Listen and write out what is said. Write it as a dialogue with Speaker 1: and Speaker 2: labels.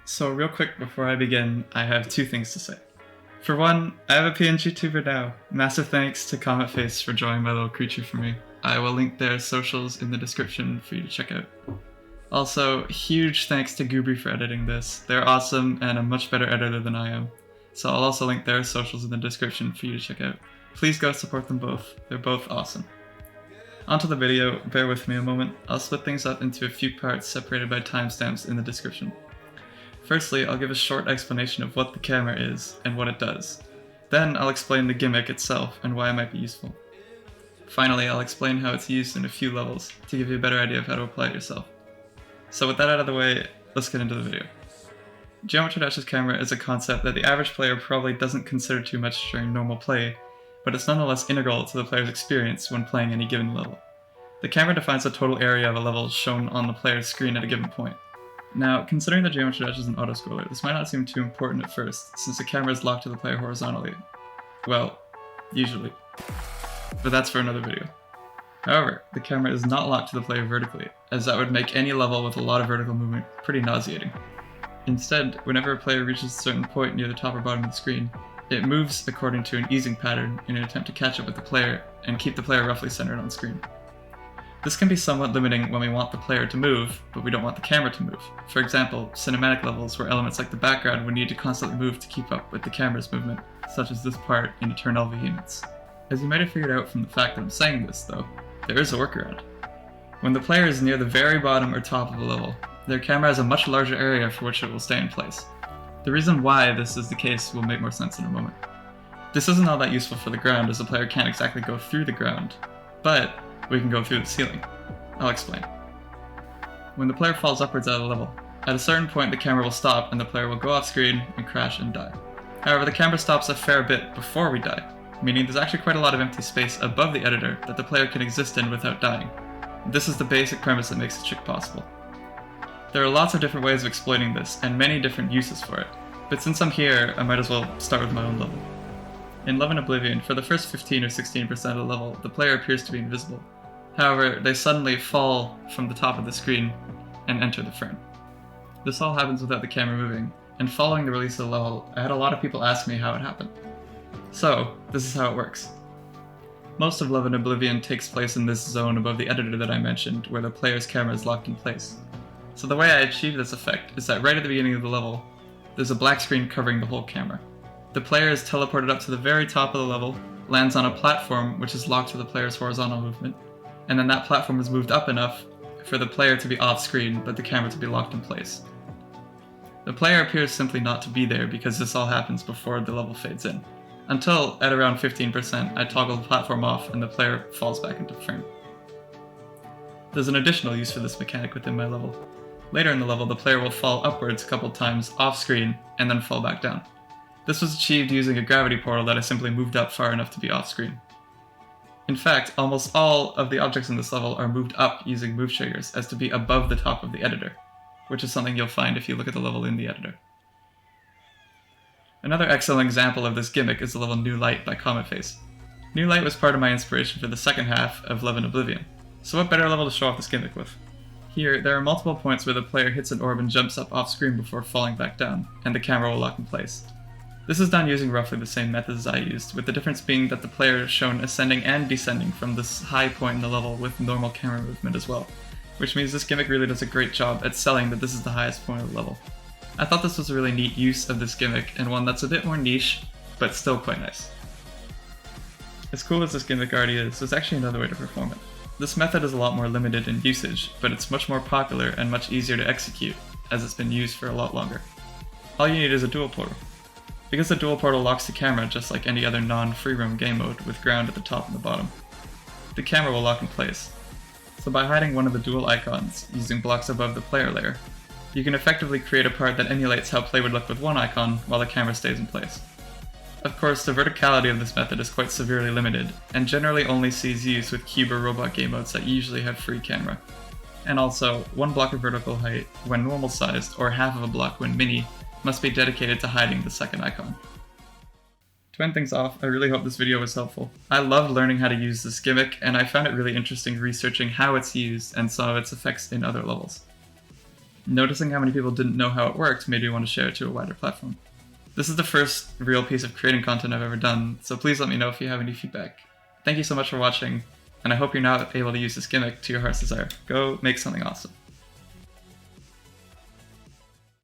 Speaker 1: So real quick before I begin, I have two things to say. For one, I have a PNG tuber now. Massive thanks to Cometface for drawing my little creature for me. I will link their socials in the description for you to check out. Also, huge thanks to Goobrey for editing this. They're awesome and a much better editor than I am. So I'll also link their socials in the description for you to check out. Please go support them both. They're both awesome. Onto the video, bear with me a moment. I'll split things up into a few parts separated by timestamps in the description. Firstly, I'll give a short explanation of what the camera is and what it does. Then I'll explain the gimmick itself and why it might be useful. Finally, I'll explain how it's used in a few levels to give you a better idea of how to apply it yourself. So with that out of the way, let's get into the video. Geometry Dash's camera is a concept that the average player probably doesn't consider too much during normal play, but it's nonetheless integral to the player's experience when playing any given level. The camera defines the total area of a level shown on the player's screen at a given point. Now, considering that Geometry Dash is an autoscroller, this might not seem too important at first, since the camera is locked to the player horizontally. Well, usually. But that's for another video. However, the camera is not locked to the player vertically, as that would make any level with a lot of vertical movement pretty nauseating. Instead, whenever a player reaches a certain point near the top or bottom of the screen, it moves according to an easing pattern in an attempt to catch up with the player and keep the player roughly centered on screen. This can be somewhat limiting when we want the player to move, but we don't want the camera to move. For example, cinematic levels where elements like the background would need to constantly move to keep up with the camera's movement, such as this part in Eternal V units. As you might have figured out from the fact that I'm saying this though, there is a workaround. When the player is near the very bottom or top of a level, their camera has a much larger area for which it will stay in place. The reason why this is the case will make more sense in a moment. This isn't all that useful for the ground, as the player can't exactly go through the ground, but we can go through the ceiling. I'll explain. When the player falls upwards out of the level, at a certain point the camera will stop and the player will go off screen and crash and die. However, the camera stops a fair bit before we die, meaning there's actually quite a lot of empty space above the editor that the player can exist in without dying. This is the basic premise that makes the trick possible. There are lots of different ways of exploiting this, and many different uses for it, but since I'm here, I might as well start with my own level. In Love and Oblivion, for the first 15 or 16% of the level, the player appears to be invisible. However, they suddenly fall from the top of the screen and enter the frame. This all happens without the camera moving, and following the release of the level, I had a lot of people ask me how it happened. So, this is how it works. Most of Love and Oblivion takes place in this zone above the editor that I mentioned, where the player's camera is locked in place. So the way I achieve this effect is that right at the beginning of the level, there's a black screen covering the whole camera. The player is teleported up to the very top of the level, lands on a platform which is locked to the player's horizontal movement, and then that platform is moved up enough for the player to be off screen but the camera to be locked in place. The player appears simply not to be there because this all happens before the level fades in, until at around 15% I toggle the platform off and the player falls back into frame. There's an additional use for this mechanic within my level. Later in the level, the player will fall upwards a couple times off screen and then fall back down. This was achieved using a gravity portal that I simply moved up far enough to be off screen. In fact, almost all of the objects in this level are moved up using move triggers as to be above the top of the editor, which is something you'll find if you look at the level in the editor. Another excellent example of this gimmick is the level New Light by Cometface. New Light was part of my inspiration for the second half of Love and Oblivion, so what better level to show off this gimmick with? Here, there are multiple points where the player hits an orb and jumps up off screen before falling back down, and the camera will lock in place. This is done using roughly the same methods I used, with the difference being that the player is shown ascending and descending from this high point in the level with normal camera movement as well, which means this gimmick really does a great job at selling that this is the highest point of the level. I thought this was a really neat use of this gimmick, and one that's a bit more niche, but still quite nice. As cool as this gimmick already is, there's actually another way to perform it. This method is a lot more limited in usage, but it's much more popular and much easier to execute, as it's been used for a lot longer. All you need is a dual portal. Because the dual portal locks the camera just like any other non-free roam game mode with ground at the top and the bottom. The camera will lock in place. So by hiding one of the dual icons, using blocks above the player layer, you can effectively create a part that emulates how play would look with one icon while the camera stays in place. Of course, the verticality of this method is quite severely limited, and generally only sees use with cube or robot game modes that usually have free camera. And also, one block of vertical height, when normal sized, or half of a block when mini, must be dedicated to hiding the second icon. To end things off, I really hope this video was helpful. I loved learning how to use this gimmick, and I found it really interesting researching how it's used and some of its effects in other levels. Noticing how many people didn't know how it worked made me want to share it to a wider platform. This is the first real piece of creating content I've ever done, so please let me know if you have any feedback. Thank you so much for watching, and I hope you're now able to use this gimmick to your heart's desire. Go make something awesome.